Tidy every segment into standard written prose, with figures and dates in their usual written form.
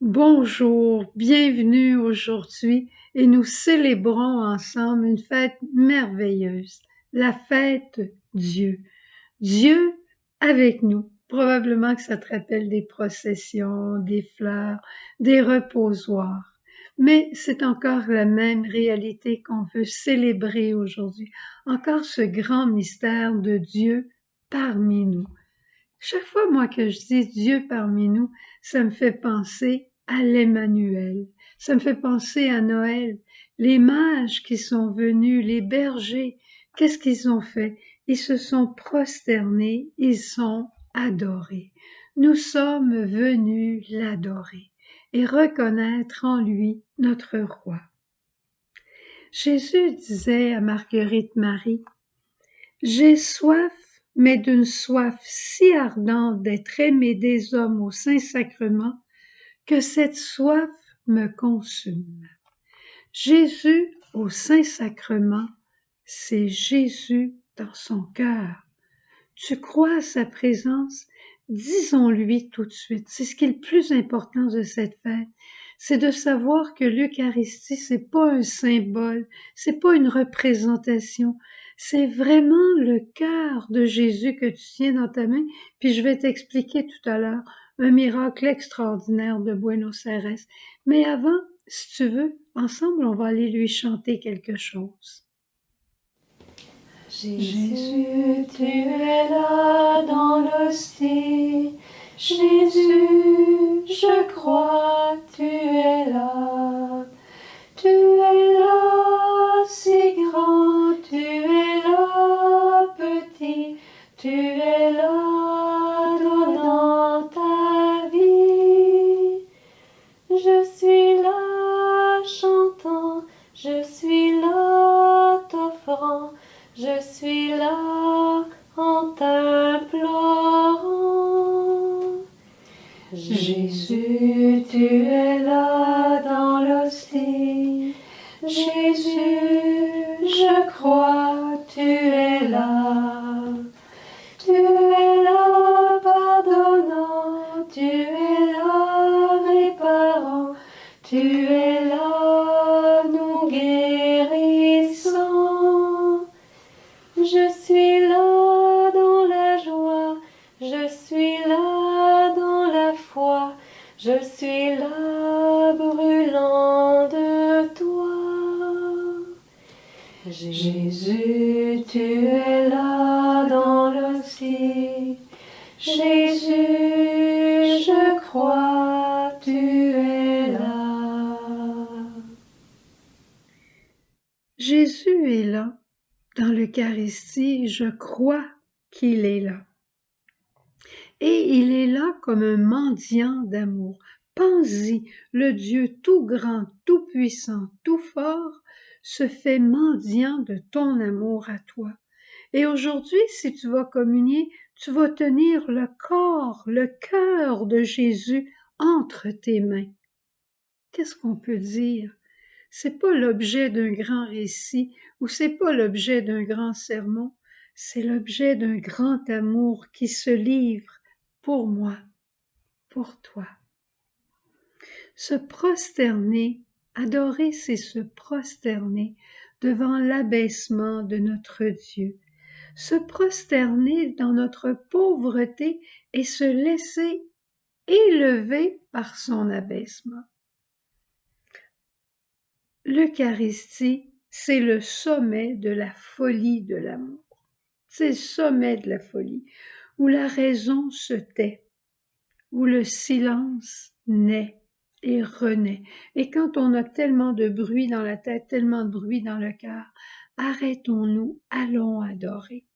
Bonjour, bienvenue aujourd'hui et nous célébrons ensemble une fête merveilleuse, la fête Dieu. Dieu avec nous. Probablement que ça te rappelle des processions, des fleurs, des reposoirs. Mais c'est encore la même réalité qu'on veut célébrer aujourd'hui. Encore ce grand mystère de Dieu parmi nous. Chaque fois, moi, que je dis Dieu parmi nous, ça me fait penser à l'Emmanuel. Ça me fait penser à Noël. Les mages qui sont venus, les bergers, qu'est-ce qu'ils ont fait? Ils se sont prosternés, ils sont adorés. Nous sommes venus l'adorer et reconnaître en lui notre roi. Jésus disait à Marguerite Marie, « J'ai soif, mais d'une soif si ardente d'être aimé des hommes au Saint-Sacrement, que cette soif me consume. » Jésus au Saint-Sacrement, c'est Jésus dans son cœur. Tu crois à sa présence? Disons-lui tout de suite. C'est ce qui est le plus important de cette fête. C'est de savoir que l'Eucharistie, c'est pas un symbole, c'est pas une représentation. C'est vraiment le cœur de Jésus que tu tiens dans ta main. Puis je vais t'expliquer tout à l'heure un miracle extraordinaire de Buenos Aires. Mais avant, si tu veux, ensemble, on va aller lui chanter quelque chose. Jésus, tu es là dans l'hostie. Jésus, je crois, tu es là. Tu es là, si grand, tu es là, petit. Tu es là, donnant ta vie. Je suis là, chantant, je suis là, t'offrant. Je suis là en t'implorant. Jésus, tu es là dans l'hostie. Jésus, je crois, tu es là. Tu es là pardonnant, tu es là réparant, tu es là nous guérissant. Je suis là dans la joie, je suis là dans la foi, je suis là brûlant de toi. Jésus, tu es là dans l'hostie. Jésus, je crois, tu es là. Jésus est là. Dans l'Eucharistie, je crois qu'il est là. Et il est là comme un mendiant d'amour. Pense-y, le Dieu tout grand, tout puissant, tout fort, se fait mendiant de ton amour à toi. Et aujourd'hui, si tu vas communier, tu vas tenir le corps, le cœur de Jésus entre tes mains. Qu'est-ce qu'on peut dire? C'est pas l'objet d'un grand récit ou c'est pas l'objet d'un grand sermon, c'est l'objet d'un grand amour qui se livre pour moi, pour toi. Se prosterner, adorer, c'est se prosterner devant l'abaissement de notre Dieu. Se prosterner dans notre pauvreté et se laisser élever par son abaissement. L'Eucharistie, c'est le sommet de la folie de l'amour. C'est le sommet de la folie, où la raison se tait, où le silence naît et renaît. Et quand on a tellement de bruit dans la tête, tellement de bruit dans le cœur, arrêtons-nous, allons adorer.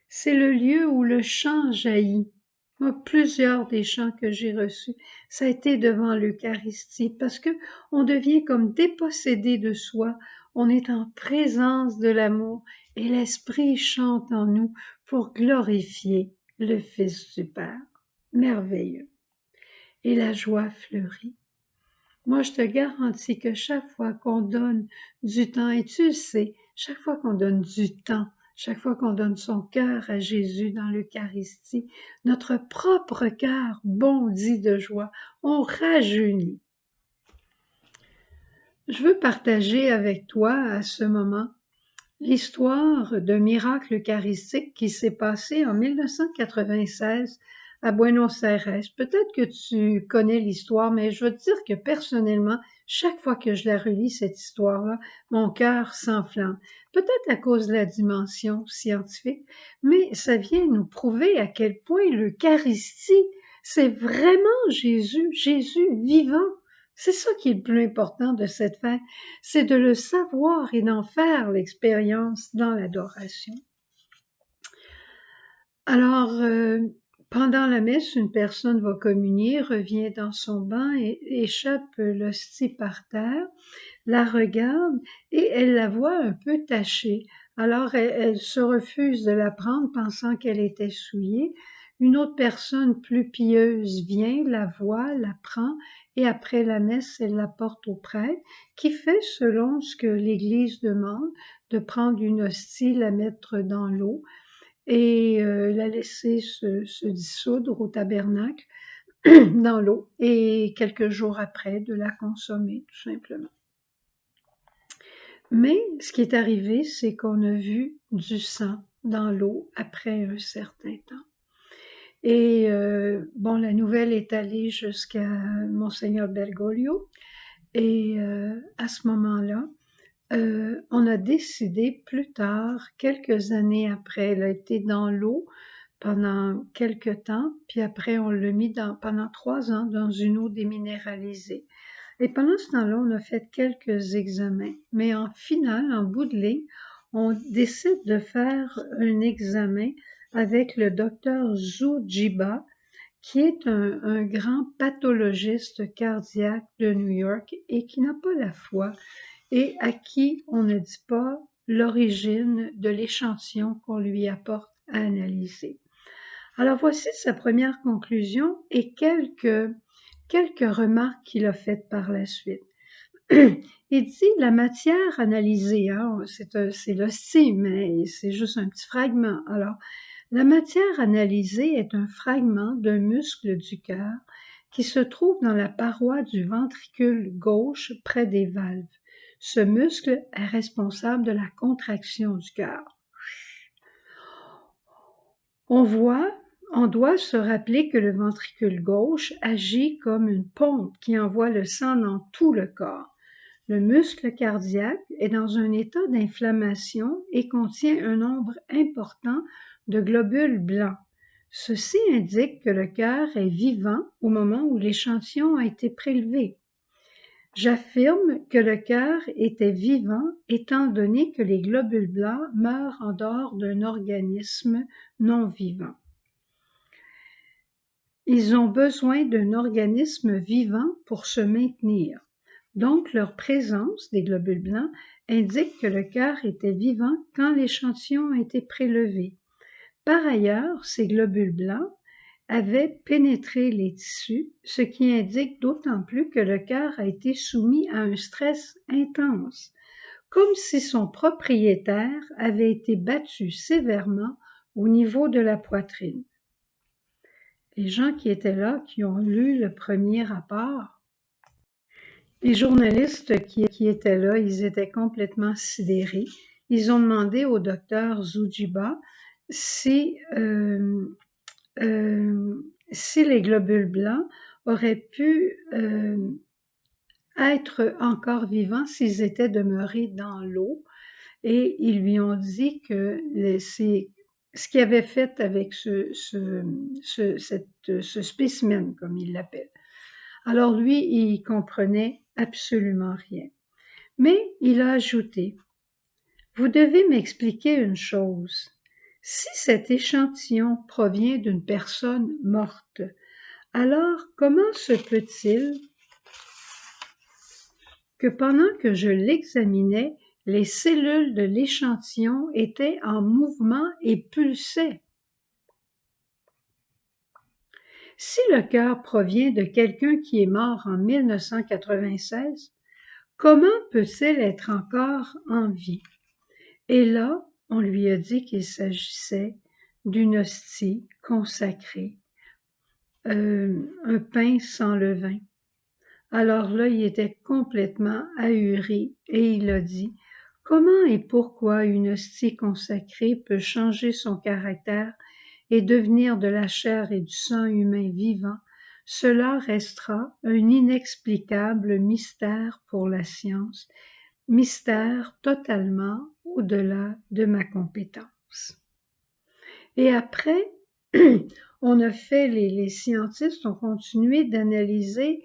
C'est le lieu où le chant jaillit. Moi, plusieurs des chants que j'ai reçus, ça a été devant l'Eucharistie, parce que on devient comme dépossédé de soi, on est en présence de l'amour, et l'Esprit chante en nous pour glorifier le Fils du Père. Merveilleux. Et la joie fleurit. Moi, je te garantis que chaque fois qu'on donne du temps, et tu le sais, chaque fois qu'on donne du temps chaque fois qu'on donne son cœur à Jésus dans l'Eucharistie, notre propre cœur bondit de joie, on rajeunit. Je veux partager avec toi à ce moment l'histoire d'un miracle eucharistique qui s'est passé en 1996 à Buenos Aires. Peut-être que tu connais l'histoire, mais je veux te dire que personnellement, chaque fois que je la relis, cette histoire-là, mon cœur s'enflamme. Peut-être à cause de la dimension scientifique, mais ça vient nous prouver à quel point l'Eucharistie, c'est vraiment Jésus, Jésus vivant. C'est ça qui est le plus important de cette fête, c'est de le savoir et d'en faire l'expérience dans l'adoration. Alors, pendant la messe, une personne va communier, revient dans son banc et échappe l'hostie par terre, la regarde et elle la voit un peu tachée. Alors, elle se refuse de la prendre pensant qu'elle était souillée. Une autre personne plus pieuse vient, la voit, la prend et après la messe, elle la porte au prêtre qui fait selon ce que l'Église demande, de prendre une hostie, la mettre dans l'eau et la laisser se dissoudre au tabernacle dans l'eau et quelques jours après de la consommer tout simplement. Mais ce qui est arrivé, c'est qu'on a vu du sang dans l'eau après un certain temps. Et bon, la nouvelle est allée jusqu'à Monseigneur Bergoglio et à ce moment-là, on a décidé plus tard, quelques années après, elle a été dans l'eau pendant quelques temps, puis après on l'a mis pendant 3 ans dans une eau déminéralisée. Et pendant ce temps-là, on a fait quelques examens, mais en finale, en bout de ligne, on décide de faire un examen avec le docteur Zhu-Jiba, qui est un grand pathologiste cardiaque de New York et qui n'a pas la foi et à qui on ne dit pas l'origine de l'échantillon qu'on lui apporte à analyser. Alors voici sa première conclusion et quelques remarques qu'il a faites par la suite. Il dit la matière analysée, hein, c'est l'hostie, mais c'est juste un petit fragment. Alors, la matière analysée est un fragment d'un muscle du cœur qui se trouve dans la paroi du ventricule gauche près des valves. Ce muscle est responsable de la contraction du cœur. On doit se rappeler que le ventricule gauche agit comme une pompe qui envoie le sang dans tout le corps. Le muscle cardiaque est dans un état d'inflammation et contient un nombre important de globules blancs. Ceci indique que le cœur est vivant au moment où l'échantillon a été prélevé. J'affirme que le cœur était vivant étant donné que les globules blancs meurent en dehors d'un organisme non vivant. Ils ont besoin d'un organisme vivant pour se maintenir. Donc, leur présence, des globules blancs, indique que le cœur était vivant quand l'échantillon a été prélevé. Par ailleurs, ces globules blancs avaient pénétré les tissus, ce qui indique d'autant plus que le cœur a été soumis à un stress intense, comme si son propriétaire avait été battu sévèrement au niveau de la poitrine. Les gens qui étaient là, qui ont lu le premier rapport, les journalistes qui étaient là, ils étaient complètement sidérés. Ils ont demandé au docteur Zhu-Jiba si les globules blancs auraient pu être encore vivants s'ils étaient demeurés dans l'eau. Et ils lui ont dit que ce qu'il avait fait avec ce spécimen, comme il l'appelle. Alors lui, il comprenait absolument rien. Mais il a ajouté, « Vous devez m'expliquer une chose. Si cet échantillon provient d'une personne morte, alors comment se peut-il que pendant que je l'examinais, les cellules de l'échantillon étaient en mouvement et pulsaient? Si le cœur provient de quelqu'un qui est mort en 1996, comment peut-il être encore en vie? » Et là, on lui a dit qu'il s'agissait d'une hostie consacrée, un pain sans levain. Alors là, il était complètement ahuri et il a dit: « Comment et pourquoi une hostie consacrée peut changer son caractère et devenir de la chair et du sang humain vivant? Cela restera un inexplicable mystère pour la science, mystère totalement au-delà de ma compétence. » Et après, on a fait, les scientistes ont continué d'analyser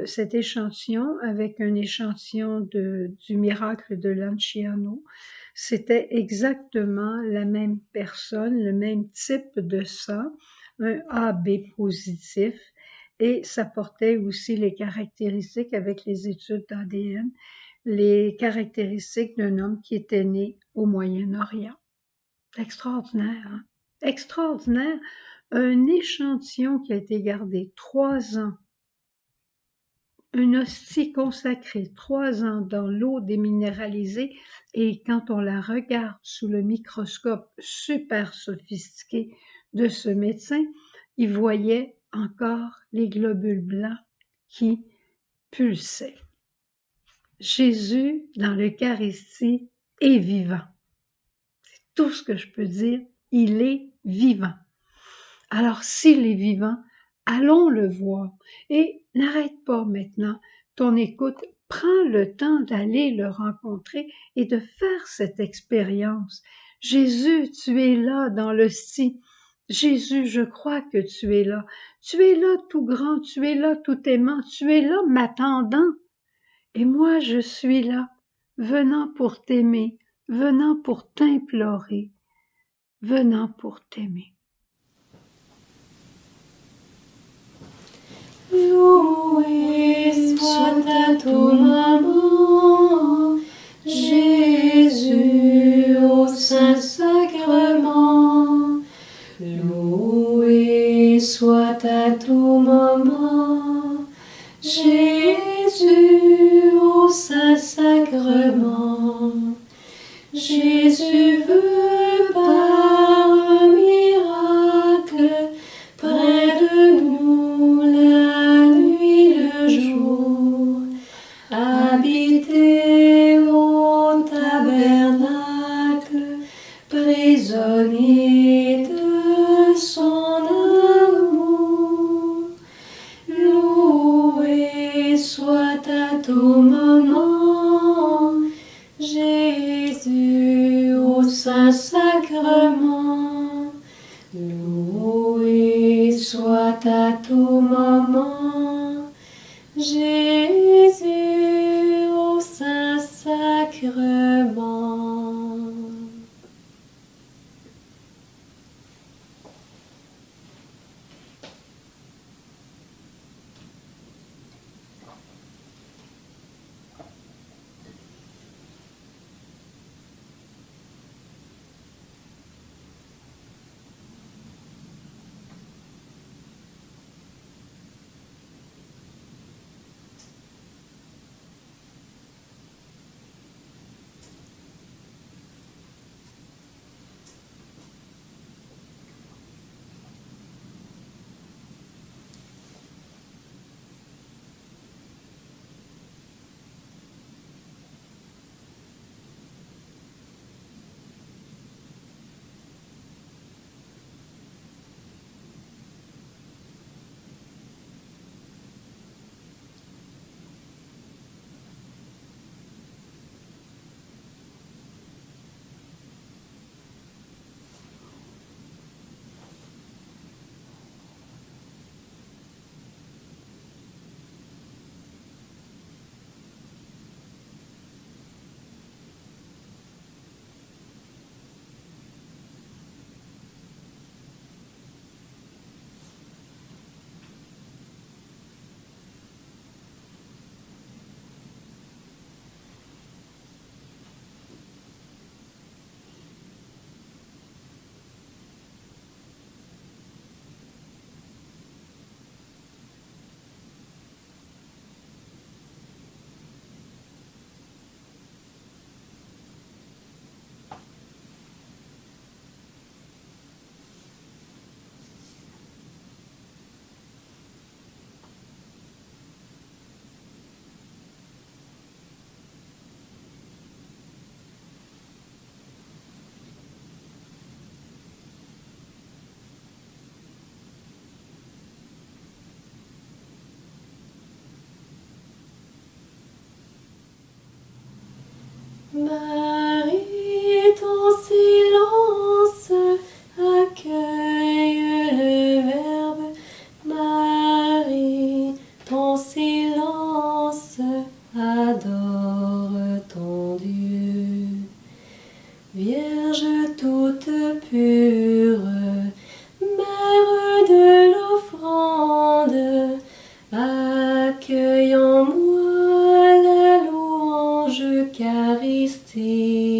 cet échantillon avec un échantillon du miracle de Lanciano. C'était exactement la même personne, le même type de sang, un AB positif, et ça portait aussi les caractéristiques avec les études d'ADN, les caractéristiques d'un homme qui était né au Moyen-Orient. Extraordinaire, hein? Extraordinaire. Un échantillon qui a été gardé 3 ans, une hostie consacrée 3 ans dans l'eau déminéralisée, et quand on la regarde sous le microscope super sophistiqué de ce médecin, il voyait encore les globules blancs qui pulsaient. Jésus, dans l'Eucharistie, est vivant. C'est tout ce que je peux dire. Il est vivant. Alors, s'il est vivant, allons le voir. Et n'arrête pas maintenant ton écoute. Prends le temps d'aller le rencontrer et de faire cette expérience. Jésus, tu es là dans l'hostie. Jésus, je crois que tu es là. Tu es là tout grand, tu es là tout aimant, tu es là m'attendant. Et moi, je suis là, venant pour t'aimer, venant pour t'implorer, venant pour t'aimer. Loué soit à tout moment, Jésus au Saint-Sacrement. Loué soit à tout moment, Jésus au Saint-Sacrement. Jésus veut par un miracle près de nous la nuit, le jour, habiter au tabernacle, prisonnier de son amour. Loué soit à tout moment, Jésus au Saint-Sacrement. Loué soit à tout moment, Jésus au Saint-Sacrement. Marie, ton silence accueille le Verbe. Marie, ton silence adore ton Dieu. Vierge toute pure, Mère de l'offrande, accueille en moi la louange eucharistique.